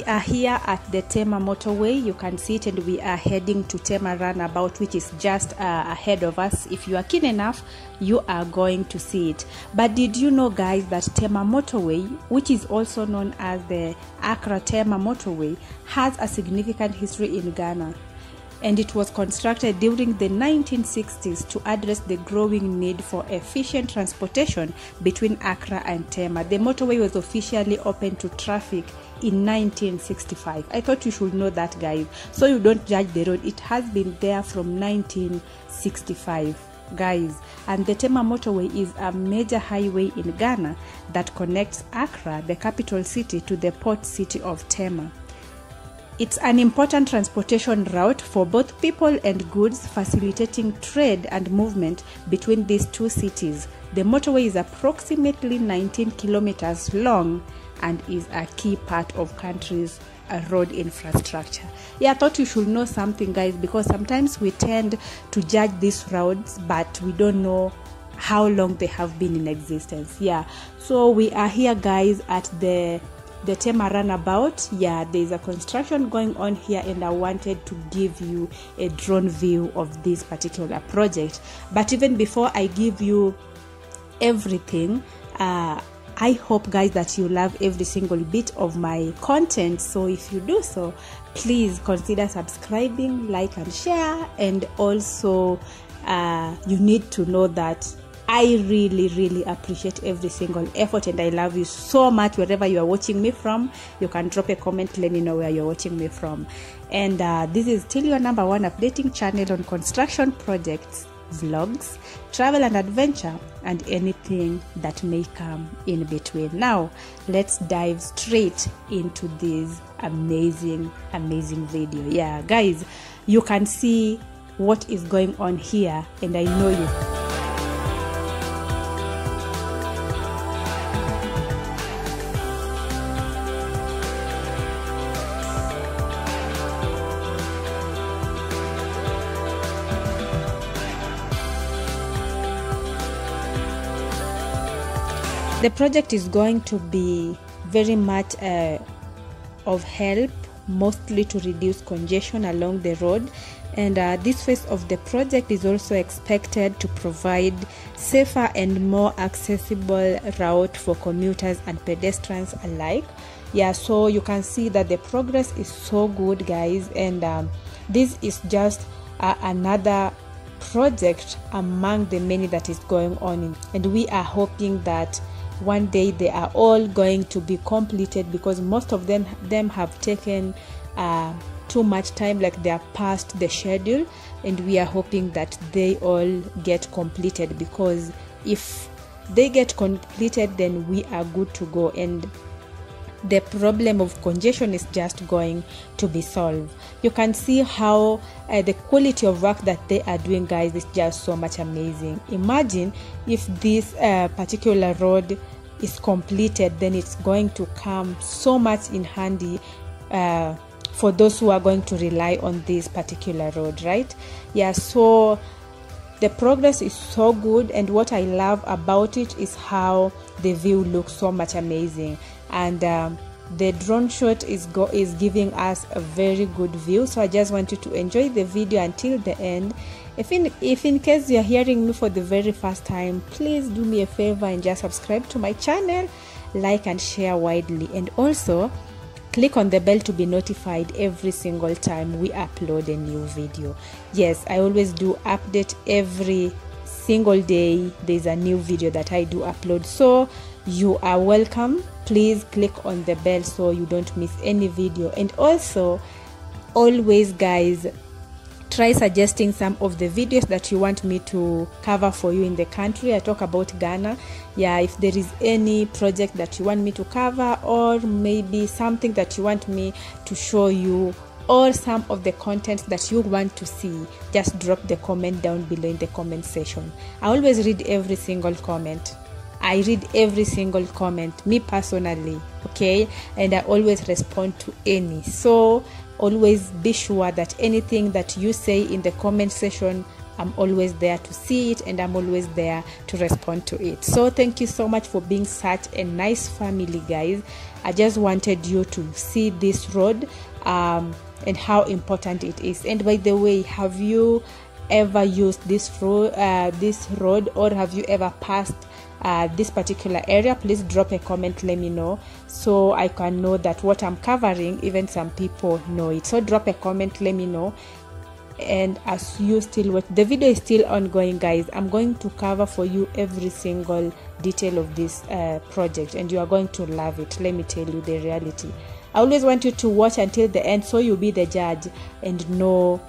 are here at the Tema motorway. You can see it, and we are heading to Tema runabout, which is just ahead of us. If you are keen enough, you are going to see it. But did you know, guys, that Tema motorway, which is also known as the Accra Tema motorway, has a significant history in Ghana? And it was constructed during the 1960s to address the growing need for efficient transportation between Accra and Tema. The motorway was officially opened to traffic in 1965. I thought you should know that, guys, so you don't judge the road. It has been there from 1965, guys. And the Tema motorway is a major highway in Ghana that connects Accra, the capital city, to the port city of Tema. It's an important transportation route for both people and goods, facilitating trade and movement between these two cities. The motorway is approximately 19 kilometers long and is a key part of country's road infrastructure. Yeah, I thought you should know something, guys, because sometimes we tend to judge these roads, but we don't know how long they have been in existence. Yeah, so we are here, guys, at the Tema runabout. Yeah, there's a construction going on here, and I wanted to give you a drone view of this particular project. But even before I give you everything, I hope, guys, that you love every single bit of my content. So if you do so, please consider subscribing, like and share. And also you need to know that I really appreciate every single effort, and I love you so much. Wherever you are watching me from, you can drop a comment, let me know where you're watching me from. And this is still your number one updating channel on construction projects, vlogs, travel and adventure, and anything that may come in between. Now let's dive straight into this amazing video. Yeah, guys, you can see what is going on here, and I know you. The project is going to be very much of help, mostly to reduce congestion along the road. And this phase of the project is also expected to provide safer and more accessible route for commuters and pedestrians alike. Yeah, so you can see that the progress is so good, guys, and this is just another project among the many that is going on, and we are hoping that one day they are all going to be completed, because most of them have taken too much time, like they are past the schedule, and we are hoping that they all get completed, because if they get completed, then we are good to go, and the problem of congestion is just going to be solved. You can see how the quality of work that they are doing, guys, is just so much amazing. Imagine if this particular road is completed, then it's going to come so much in handy for those who are going to rely on this particular road, right? Yeah, so the progress is so good, and what I love about it is how the view looks so much amazing, and the drone shot is giving us a very good view. So I just want you to enjoy the video until the end. If in case you're hearing me for the very first time, please do me a favor and just subscribe to my channel, like and share widely, and also click on the bell to be notified every single time we upload a new video. Yes, I always do update every single day. There's a new video that I do upload, so you are welcome. Please click on the bell so you don't miss any video. And also, always, guys, try suggesting some of the videos that you want me to cover for you in the country. I talk about Ghana. Yeah, if there is any project that you want me to cover, or maybe something that you want me to show you, or some of the content that you want to see, just drop the comment down below in the comment section. I always read every single comment. I read every single comment, me personally, okay, and I always respond to any. So always be sure that anything that you say in the comment section, I'm always there to see it, and I'm always there to respond to it. So thank you so much for being such a nice family, guys. I just wanted you to see this road and how important it is. And by the way, have you ever used this road, or have you ever passed this particular area? Please drop a comment, let me know, so I can know that what I'm covering, even some people know it. So drop a comment, let me know. And as you still watch, the video is still ongoing, guys. I'm going to cover for you every single detail of this project, and you are going to love it. Let me tell you the reality. I always want you to watch until the end, so you'll be the judge and know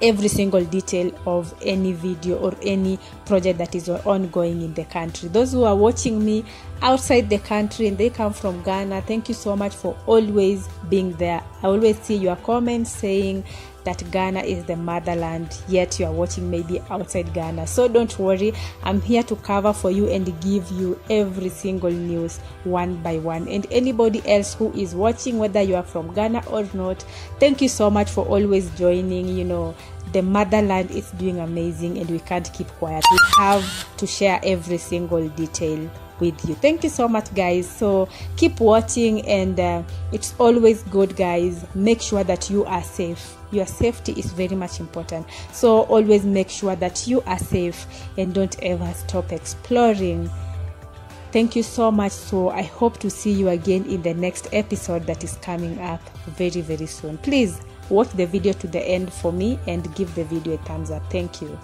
every single detail of any video or any project that is ongoing in the country. Those who are watching me outside the country and they come from Ghana, thank you so much for always being there. I always see your comments saying that Ghana is the motherland, yet you are watching maybe outside Ghana. So don't worry, I'm here to cover for you and give you every single news one by one. And anybody else who is watching, whether you are from Ghana or not, thank you so much for always joining. You know, the motherland is doing amazing, and we can't keep quiet. We have to share every single detail with you. Thank you so much, guys. So keep watching, and it's always good, guys. Make sure that you are safe. Your safety is very much important, so always make sure that you are safe and don't ever stop exploring. Thank you so much. So I hope to see you again in the next episode that is coming up very, very soon. Please watch the video to the end for me and give the video a thumbs up. Thank you.